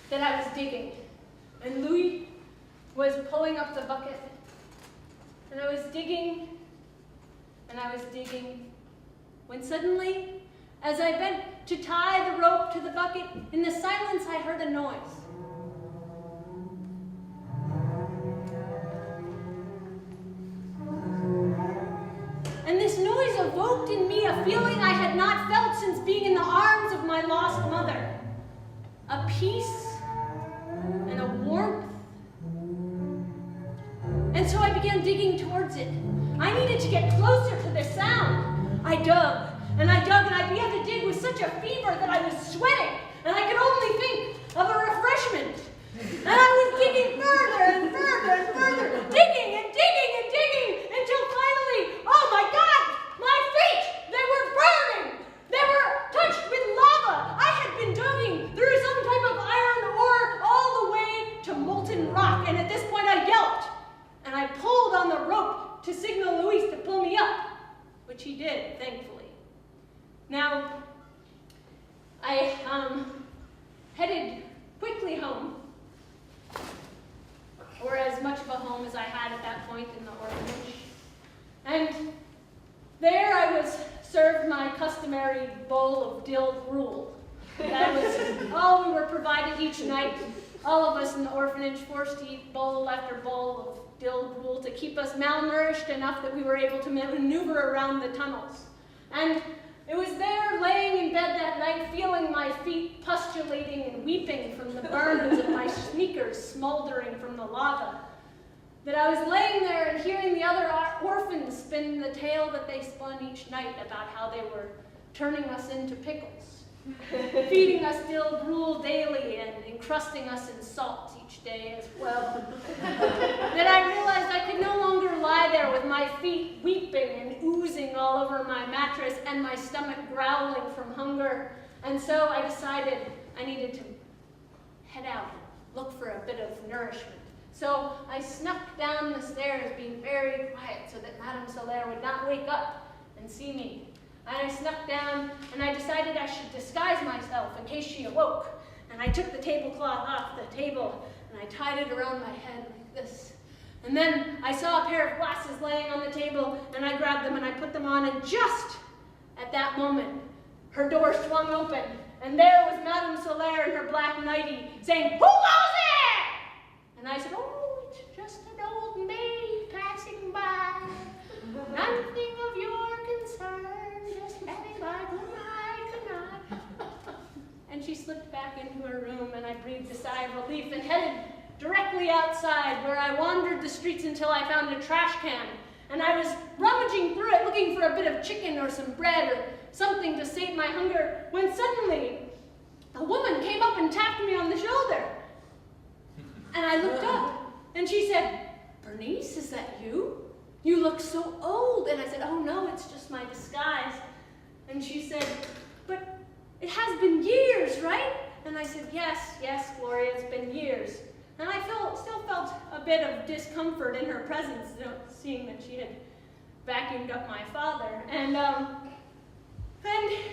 that I was digging, and Louis was pulling up the bucket, and I was digging, and I was digging, when suddenly, as I bent to tie the rope to the bucket, in the silence I heard a noise. And this noise evoked in me a feeling I had not felt since being in the arms of my lost mother. A peace and a warmth. And so I began digging towards it. I needed to get closer to the sound. I dug, and I dug, and I began to dig with such a fever that I was sweating, and I could only think of a refreshment. And I was digging further and further and further, digging and digging and digging, until finally, oh my God, my feet, they were burning. They were touched with lava. I had been digging through some type of iron ore all the way to molten rock, and at this point I yelped, and I pulled on the rope to signal Luis to pull me up, which he did, thankfully. Now, I headed quickly home, or as much of a home as I had at that point in the orphanage. And there I was served my customary bowl of dill gruel. That was all we were provided each night. All of us in the orphanage forced to eat bowl after bowl of dill gruel to keep us malnourished enough that we were able to maneuver around the tunnels. And it was there, laying in bed that night, feeling my feet pustulating and weeping from the burns of my sneakers smoldering from the lava, that I was laying there and hearing the other orphans spin the tale that they spun each night about how they were turning us into pickles, feeding us dill gruel daily and encrusting us in salt each day as well. That I realized I could no longer lie there with my feet weeping and oozing all over my mattress and my stomach growling from hunger. And so I decided I needed to head out, look for a bit of nourishment. So I snuck down the stairs, being very quiet so that Madame Solaire would not wake up and see me. And I snuck down, and I decided I should disguise myself in case she awoke. And I took the tablecloth off the table, and I tied it around my head like this. And then I saw a pair of glasses laying on the table, and I grabbed them and I put them on, and just at that moment, her door swung open, and there was Madame Solaire in her black nightie saying, "Who goes there?" And I said, "Oh, it's just an old maid passing by. Nothing of your concern, just having by. Good night, good night." And she slipped back into her room, and I breathed a sigh of relief and headed directly outside, where I wandered the streets until I found a trash can. And I was rummaging through it, looking for a bit of chicken or some bread or something to sate my hunger, when suddenly a woman came up and tapped me on the shoulder. And I looked up, and she said, "Bernice, is that you? You look so old." And I said, "Oh no, it's just my disguise." And she said, "But it has been years, right?" And I said, yes, Gloria, it's been years." And I still felt a bit of discomfort in her presence, seeing that she had vacuumed up my father. And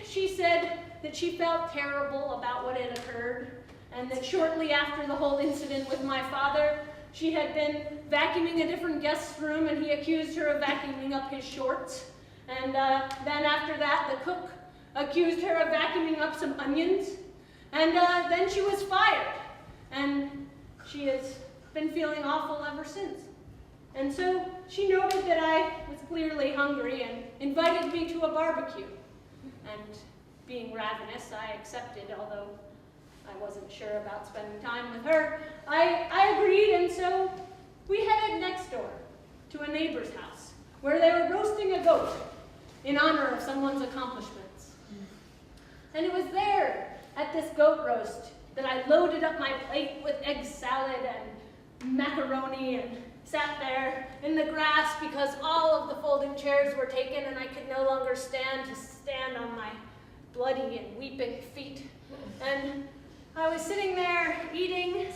she said that she felt terrible about what had occurred, and that shortly after the whole incident with my father, she had been vacuuming a different guest's room, and he accused her of vacuuming up his shorts. And then after that, the cook accused her of vacuuming up some onions. And then she was fired. And she has been feeling awful ever since. And so she noted that I was clearly hungry and invited me to a barbecue. And being ravenous, I accepted, although I wasn't sure about spending time with her. I agreed, and so we headed next door to a neighbor's house, where they were roasting a goat in honor of someone's accomplishments. And it was there, at this goat roast, that I loaded up my plate with egg salad and macaroni and sat there in the grass because all of the folding chairs were taken and I could no longer stand on my bloody and weeping feet. And I was sitting there eating,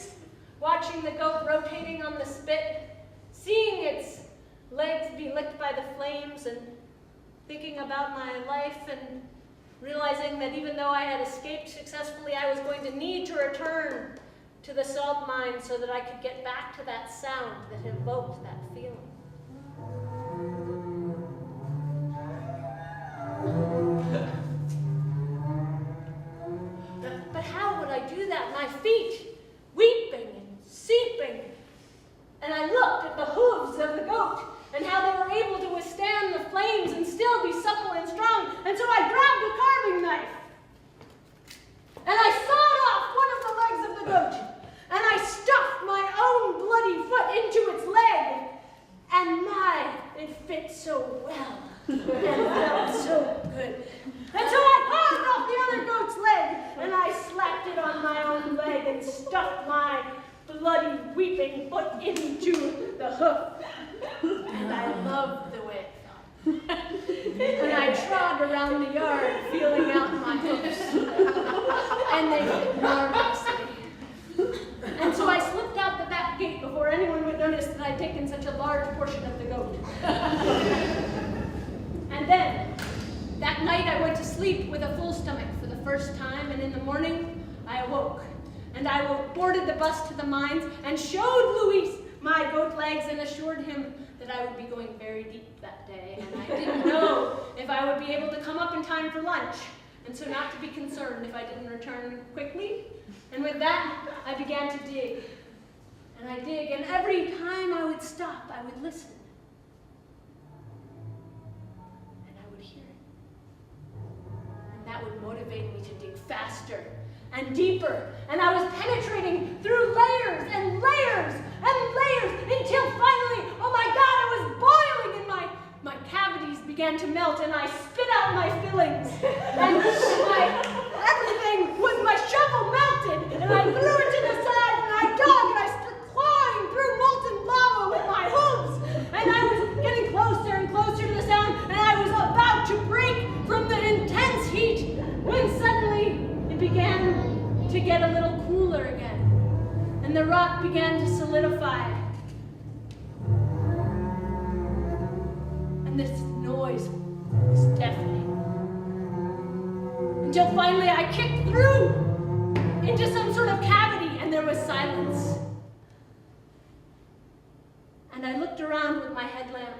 watching the goat rotating on the spit, seeing its legs be licked by the flames, and thinking about my life and realizing that even though I had escaped successfully, I was going to need to return to the salt mine so that I could get back to that sound that evoked that feeling. But how would I do that? My feet weeping and seeping. And I looked at the hooves of the goat and how they were able to withstand the flames and still be supple and strong. And so I grabbed a carving knife and I sawed off one of the legs of the goat. And I stuffed my own bloody foot into its leg. And it fit so well and felt so good. And so I carved off the other goat's leg and I slapped it on my own leg and stuffed my bloody weeping foot into the hoof. And I loved the way it felt. And I trod around the yard feeling out my hoofs. And they fit marvelously. And so I slipped out the back gate before anyone would notice that I'd taken such a large portion of the goat. And then, that night I went to sleep with a full stomach for the first time, and in the morning I awoke. And I boarded the bus to the mines and showed Luis my goat legs and assured him that I would be going very deep that day. And I didn't know if I would be able to come up in time for lunch, and so not to be concerned if I didn't return quickly. And with that, I began to dig. And I dig, and every time I would stop, I would listen. And I would hear it. And that would motivate me to dig faster and deeper. And I was penetrating through layers and layers and layers until finally, oh my God, I was boiling and my cavities began to melt and I spit out my fillings. And everything with my shovel melted and I threw it to the side and I dug and I started clawing through molten lava with my hooves. And I was getting closer and closer to the sound and I was about to break from the intense heat when suddenly it began to get a little cooler again. And the rock began to solidify. And this noise was deafening. Until finally I kicked through into some sort of cavity and there was silence. And I looked around with my headlamp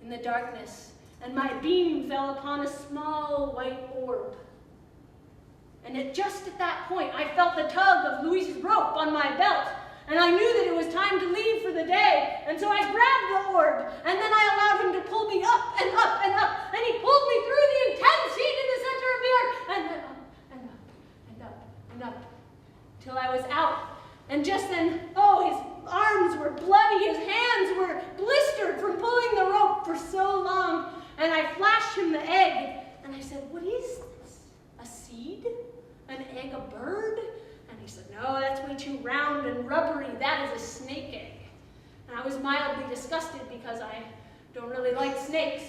in the darkness and my beam fell upon a small white orb. And just at that point, I felt the tug of Luis's rope on my belt, and I knew that it was time to leave for the day, and so I grabbed the orb, and then I allowed him to pull me up and up and up, and he pulled me through the intense heat in the center of the yard, and then up and up and up and up, till I was out. And just then, oh, his arms were bloody, his hands were blistered from pulling the rope for so long, and I flashed him the egg, and I said, "What is this? A seed? An egg, a bird?" And he said, "No, that's way too round and rubbery. That is a snake egg." And I was mildly disgusted because I don't really like snakes.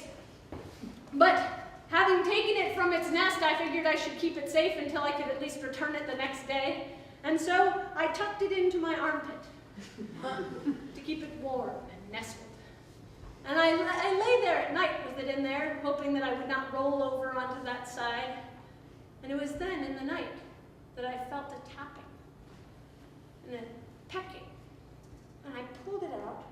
But having taken it from its nest, I figured I should keep it safe until I could at least return it the next day. And so I tucked it into my armpit to keep it warm and nestled. And I lay there at night with it in there, hoping that I would not roll over onto that side. And it was then, in the night, that I felt a tapping and a pecking. And I pulled it out,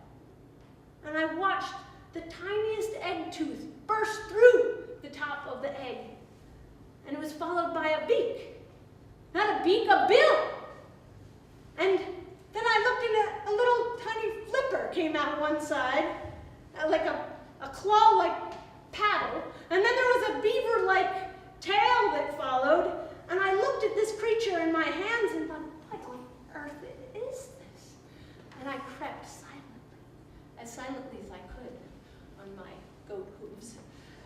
and I watched the tiniest egg tooth burst through the top of the egg. And it was followed by a beak. Not a beak, a bill. And then I looked and a little tiny flipper came out one side, like a claw-like paddle. And then there was a beaver-like tail that followed, and I looked at this creature in my hands and thought, what on earth is this? And I crept silently as I could on my goat hooves.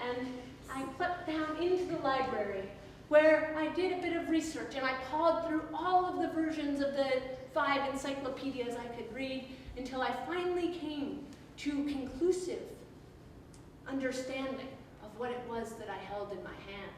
And I crept down into the library where I did a bit of research and I pawed through all of the versions of the 5 encyclopedias I could read until I finally came to conclusive understanding of what it was that I held in my hand.